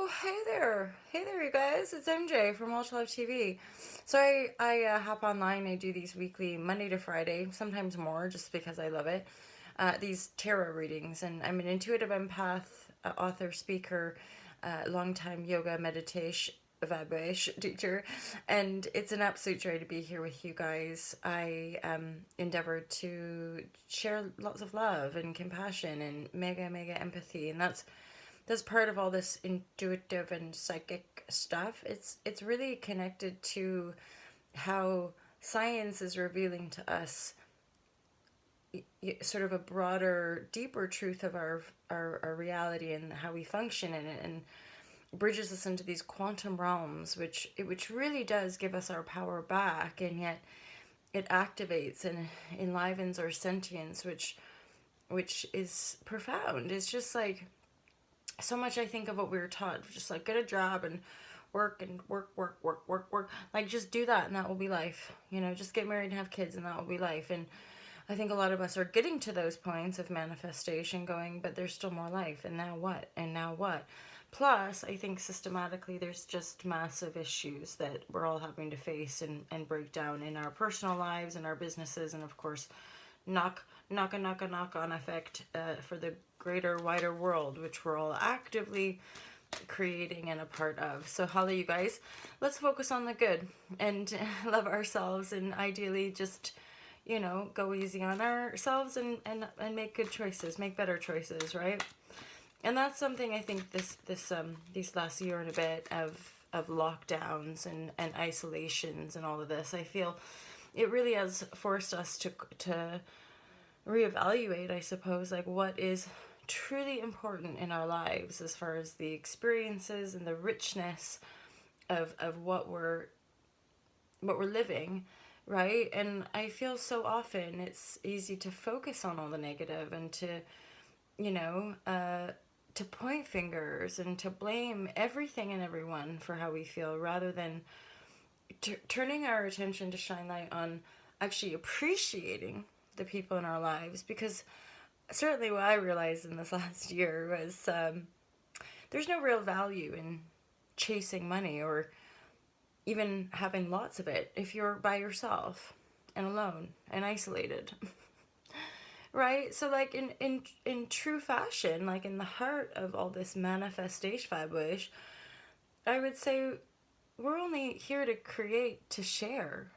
Oh, hey there, you guys. It's MJ from Holllaaa TV. So I hop online. I do these weekly, Monday to Friday, sometimes more, just because I love it. These tarot readings, and I'm an intuitive empath, author, speaker, longtime yoga, meditation, vibrashe teacher, and it's an absolute joy to be here with you guys. I endeavor to share lots of love and compassion and mega empathy, and that's part of all this intuitive and psychic stuff. It's really connected to how science is revealing to us sort of a broader, deeper truth of our reality and how we function in it, and bridges us into these quantum realms, which really does give us our power back, and yet it activates and enlivens our sentience, which is profound. It's just like so much I think of what we were taught, just like get a job and work and work. Like just do that and that will be life. Just get married and have kids and that will be life. And I think a lot of us are getting to those points of manifestation going, but there's still more life. And now what? And now what? Plus, I think systematically there's just massive issues that we're all having to face and break down in our personal lives and our businesses, and of course knock on effect for the greater, wider world, which we're all actively creating and a part of. So holla, you guys, let's focus on the good and love ourselves, and ideally just go easy on ourselves and make good choices, make better choices, right? And that's something I think these last year and a bit of lockdowns and isolations and all of this, I feel it really has forced us to reevaluate, I suppose, like what is truly important in our lives as far as the experiences and the richness of what we're living, right? And I feel so often it's easy to focus on all the negative and to point fingers and to blame everything and everyone for how we feel, rather than turning our attention to shine light on actually appreciating the people in our lives. Because certainly what I realized in this last year was there's no real value in chasing money or even having lots of it if you're by yourself and alone and isolated. Right? So like in true fashion, like in the heart of all this manifestation vibration, I would say we're only here to create to share.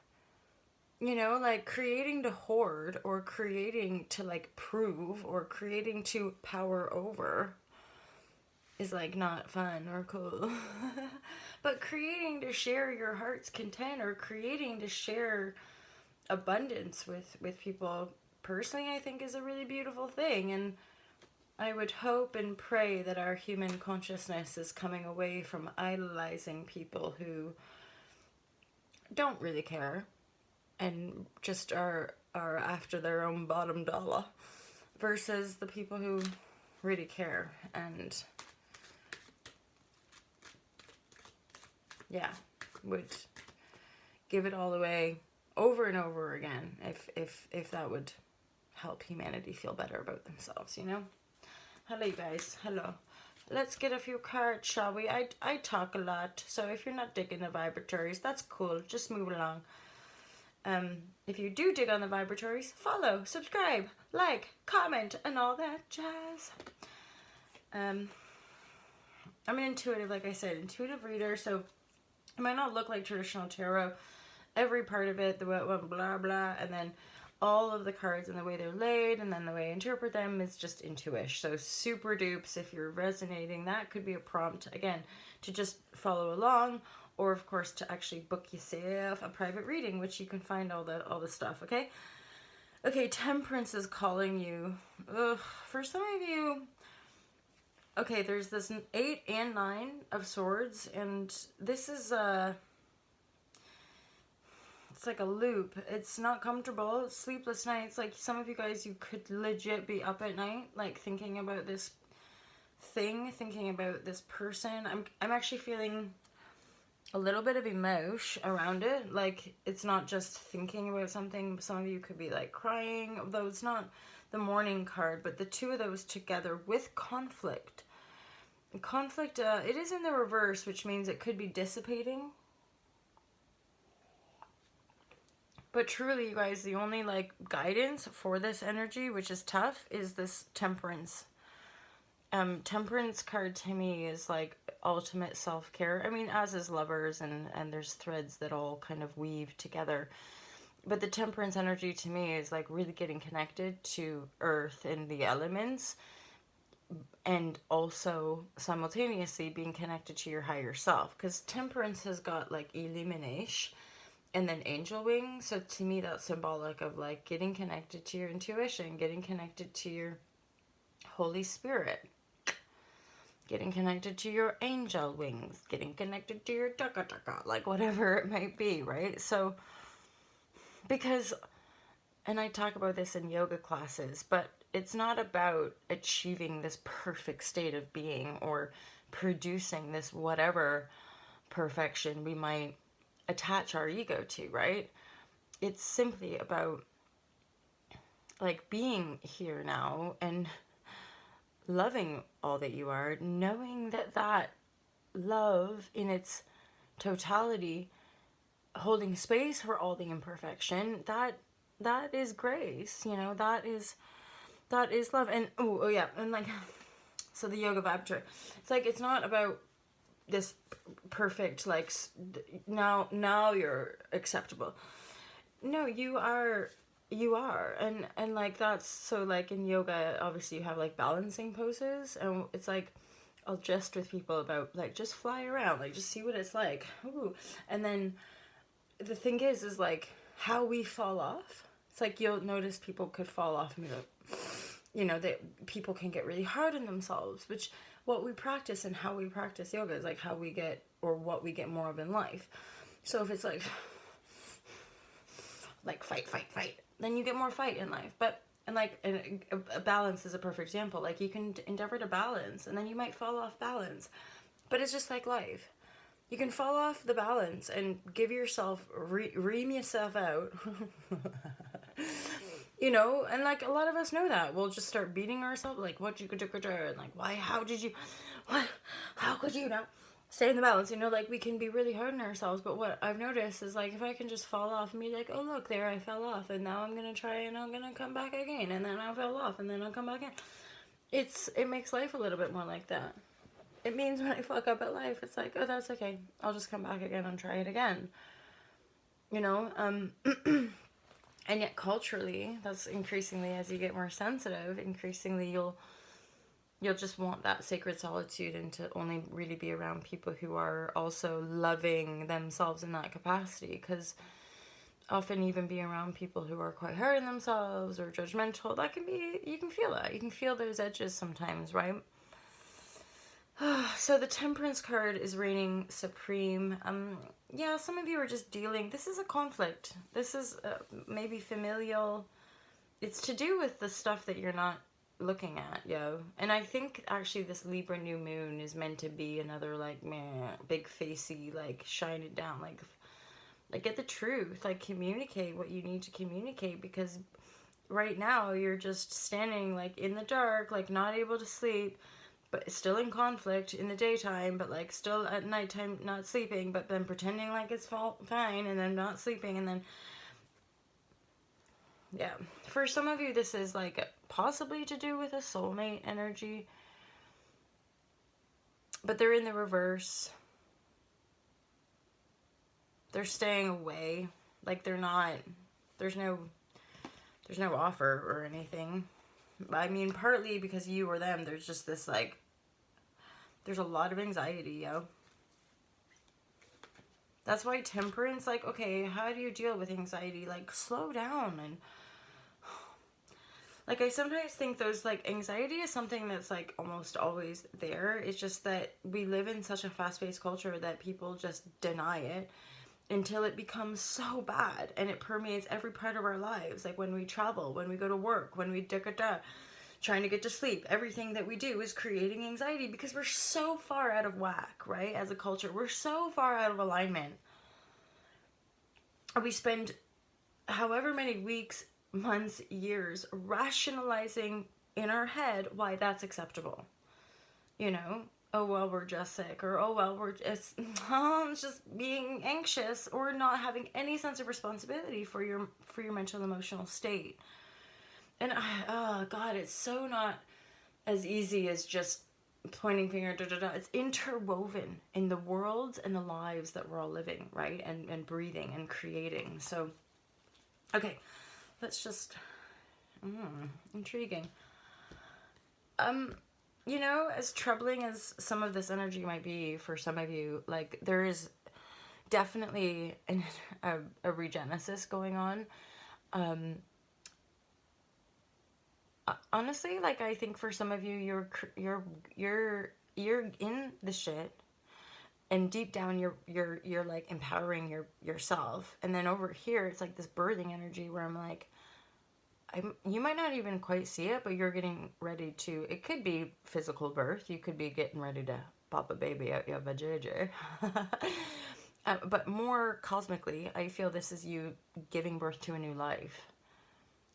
Like creating to hoard or creating to like prove or creating to power over is like not fun or cool. But creating to share your heart's content or creating to share abundance with people, personally, I think is a really beautiful thing. And I would hope and pray that our human consciousness is coming away from idolizing people who don't really care and just are after their own bottom dollar, versus the people who really care and would give it all away over and over again if that would help humanity feel better about themselves. Hello, you guys. Hello. Let's get a few cards, shall we? I talk a lot, so if you're not digging the vibratories, that's cool. Just move along. If you do dig on the vibratories, follow, subscribe, like, comment, and all that jazz. I'm an intuitive, like I said, intuitive reader, so it might not look like traditional tarot. Every part of it, the way it went blah blah, and then all of the cards and the way they're laid, and then the way I interpret them is just intuition. So super dupes, if you're resonating, that could be a prompt, again, to just follow along, or of course to actually book yourself a private reading, which you can find all the stuff, okay? Okay, Temperance is calling you. Ugh, for some of you, okay, there's this 8 and 9 of swords, and this is it's like a loop. It's not comfortable. It's sleepless nights. Like some of you guys, you could legit be up at night, like thinking about this thing, thinking about this person. I'm actually feeling a little bit of emotion around it. Like it's not just thinking about something. Some of you could be like crying, though it's not the morning card, but the two of those together with conflict conflict, it is in the reverse, which means it could be dissipating. But truly, you guys, the only like guidance for this energy, which is tough, is this temperance. Temperance card to me is like ultimate self-care. I mean, as is lovers, and there's threads that all kind of weave together. But the temperance energy to me is like really getting connected to earth and the elements, and also simultaneously being connected to your higher self. Because temperance has got like illumination and then angel wings. So to me, that's symbolic of like getting connected to your intuition, getting connected to your Holy Spirit, getting connected to your angel wings, getting connected to your taka, like whatever it might be, right? So, because, and I talk about this in yoga classes, but it's not about achieving this perfect state of being or producing this whatever perfection we might attach our ego to, right? It's simply about like being here now and loving all that you are, knowing that that love in its totality, holding space for all the imperfection, that is grace, you know, that is love. And oh yeah, and like, so the yoga vibrashe, it's like, it's not about this perfect like now you're acceptable. No, you are, and like that's so like in yoga obviously you have like balancing poses, and it's like I'll jest with people about like just fly around, like just see what it's like. Ooh. And then the thing is like how we fall off. It's like you'll notice people could fall off and be like, you know, that people can get really hard on themselves, which what we practice and how we practice yoga is like how we get, or what we get more of in life. So if it's like fight, then you get more fight in life. But, and like a balance is a perfect example. Like you can endeavor to balance, and then you might fall off balance. But it's just like life. You can fall off the balance and give yourself, ream yourself out. You know, and like a lot of us know that. We'll just start beating ourselves, like, what you could do, and like, why, how did you, what, how could you not stay in the balance? You know, like we can be really hard on ourselves. But what I've noticed is like, if I can just fall off and be like, oh look, there I fell off, and now I'm gonna try and I'm gonna come back again, and then I fell off and then I'll come back in. It makes life a little bit more like that. It means when I fuck up at life, it's like, oh, that's okay, I'll just come back again and try it again. You know, and yet culturally, that's increasingly, as you get more sensitive, increasingly you'll just want that sacred solitude, and to only really be around people who are also loving themselves in that capacity. Because often even being around people who are quite hard on themselves or judgmental, that can be, you can feel that. You can feel those edges sometimes, right? So the temperance card is reigning supreme. Yeah, some of you are just dealing, this is a conflict. This is maybe familial. It's to do with the stuff that you're not looking at, yo. And I think actually this Libra new moon is meant to be another like, meh, big facey, like shine it down, like get the truth, like communicate what you need to communicate. Because right now you're just standing like in the dark, like not able to sleep, but still in conflict in the daytime, but like still at nighttime not sleeping, but then pretending like it's fine, and then not sleeping, and then yeah. For some of you this is like possibly to do with a soulmate energy, but they're in the reverse. They're staying away, like they're not, there's no offer or anything. I mean, partly because you or them, there's just this like, there's a lot of anxiety, yo. That's why temperance, like, okay, how do you deal with anxiety? Like, slow down. And like, I sometimes think those, like, anxiety is something that's like almost always there. It's just that we live in such a fast-paced culture that people just deny it until it becomes so bad and it permeates every part of our lives. Like when we travel, when we go to work, when we trying to get to sleep, everything that we do is creating anxiety because we're so far out of whack, right? As a culture, we're so far out of alignment. We spend however many weeks, months, years rationalizing in our head why that's acceptable. You know, oh well, we're just sick, or oh well, it's just being anxious, or not having any sense of responsibility for your mental emotional state. And oh god, it's so not as easy as just pointing finger, da da da. It's interwoven in the worlds and the lives that we're all living, right? And breathing and creating. So okay, let's just intriguing. You know, as troubling as some of this energy might be for some of you, like there is definitely a regenesis going on. Honestly, like I think for some of you, you're in the shit, and deep down you're like empowering yourself, and then over here it's like this birthing energy where I'm like, you might not even quite see it, but you're getting ready to. It could be physical birth. You could be getting ready to pop a baby out your vajayjay. But more cosmically, I feel this is you giving birth to a new life.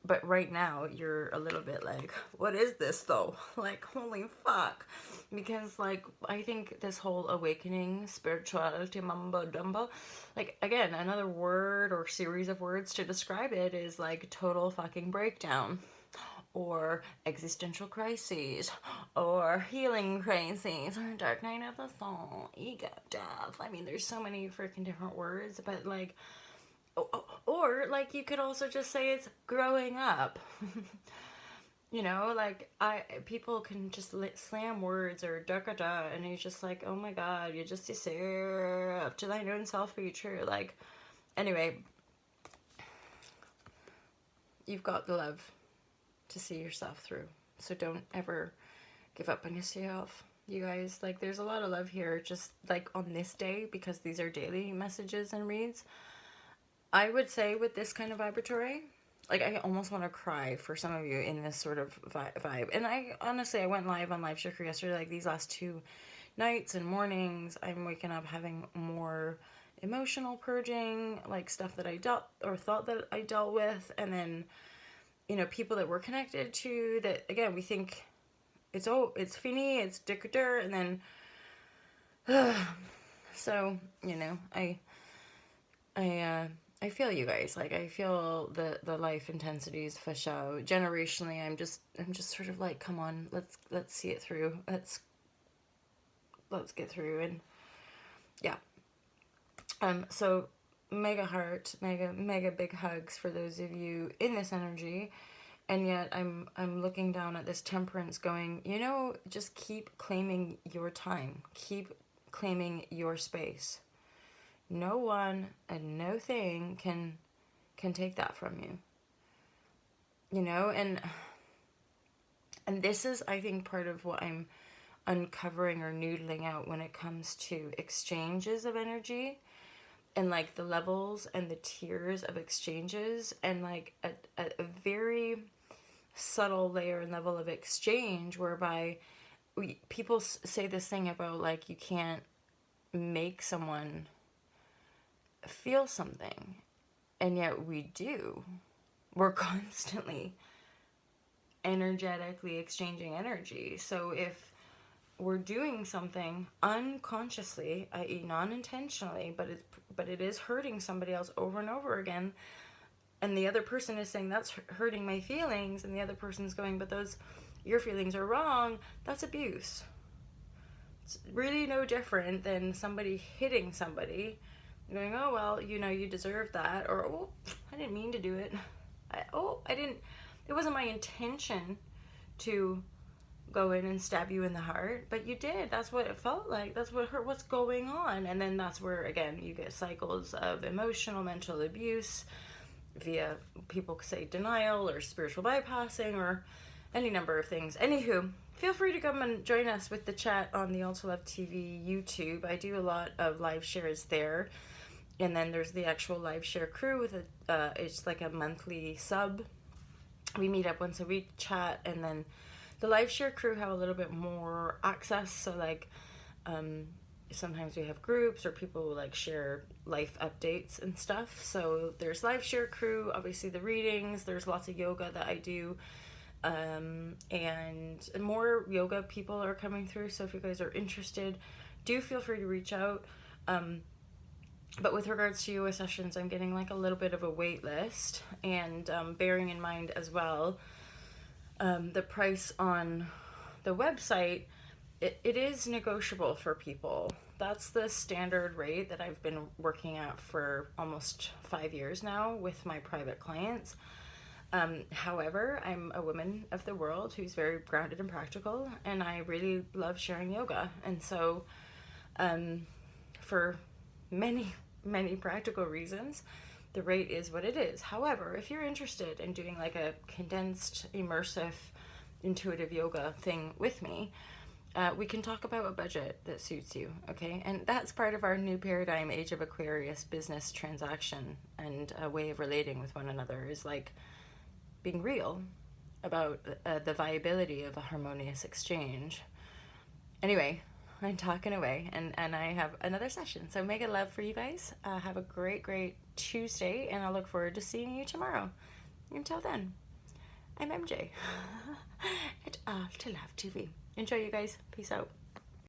But right now, you're a little bit like, what is this though? Like, holy fuck. Because, like, I think this whole awakening, spirituality, mumbo jumbo, like, again, another word or series of words to describe it is like total fucking breakdown, or existential crises, or healing crises, or dark night of the soul, ego death. I mean, there's so many freaking different words, but like, or like you could also just say it's growing up. You know, like people can just slam words or da da da, and you're just like, oh my god, you just deserve to thine own self be true. Like, anyway, you've got the love to see yourself through, so don't ever give up on yourself, you guys. Like, there's a lot of love here, just like on this day, because these are daily messages and reads. I would say with this kind of vibratory, like I almost want to cry for some of you in this sort of vibe. And I honestly, I went live on Live Shaker yesterday, like these last 2 nights and mornings, I'm waking up having more emotional purging, like stuff that I dealt or thought that I dealt with. And then, you know, people that we're connected to that, again, we think it's fini, it's dictator. And then, so, you know, I feel you guys. Like, I feel the life intensities for show. Generationally, I'm just sort of like, come on, let's see it through. Let's get through. And yeah. So mega heart, mega big hugs for those of you in this energy. And yet I'm looking down at this temperance going, you know, just keep claiming your time. Keep claiming your space. No one and no thing can take that from you. You know, and this is, I think, part of what I'm uncovering or noodling out when it comes to exchanges of energy, and like the levels and the tiers of exchanges, and like a very subtle layer and level of exchange whereby people say this thing about like you can't make someone feel something, and yet we do. We're constantly energetically exchanging energy. So if we're doing something unconsciously, i.e. non-intentionally, but it is hurting somebody else over and over again, and the other person is saying that's hurting my feelings, and the other person's going, but your feelings are wrong, that's abuse. It's really no different than somebody hitting somebody going, oh, well, you know, you deserve that, or, oh, I didn't mean to do it. It wasn't my intention to go in and stab you in the heart, but you did. That's what it felt like. That's what hurt. What's going on? And then that's where, again, you get cycles of emotional, mental abuse via, people say, denial or spiritual bypassing or any number of things. Anywho, feel free to come and join us with the chat on the Alta Love TV YouTube. I do a lot of live shares there. And then there's the actual live share crew with it's like a monthly sub. We meet up once a week, chat, and then the live share crew have a little bit more access. So like, sometimes we have groups or people who like share life updates and stuff. So there's live share crew, obviously the readings, there's lots of yoga that I do And more yoga people are coming through, so if you guys are interested, do feel free to reach out. But with regards to yoga sessions, I'm getting like a little bit of a wait list, and bearing in mind as well, the price on the website, it is negotiable for people. That's the standard rate that I've been working at for almost 5 years now with my private clients. However, I'm a woman of the world who's very grounded and practical, and I really love sharing yoga. And so, for many, many practical reasons, the rate is what it is. However, if you're interested in doing like a condensed, immersive, intuitive yoga thing with me, we can talk about a budget that suits you, okay? And that's part of our new paradigm, Age of Aquarius business transaction and a way of relating with one another, is like being real about the viability of a harmonious exchange. Anyway, I'm talking away, and I have another session. So mega love for you guys. Have a great, great Tuesday, and I look forward to seeing you tomorrow. Until then, I'm MJ at All to Love TV. Enjoy, you guys. Peace out.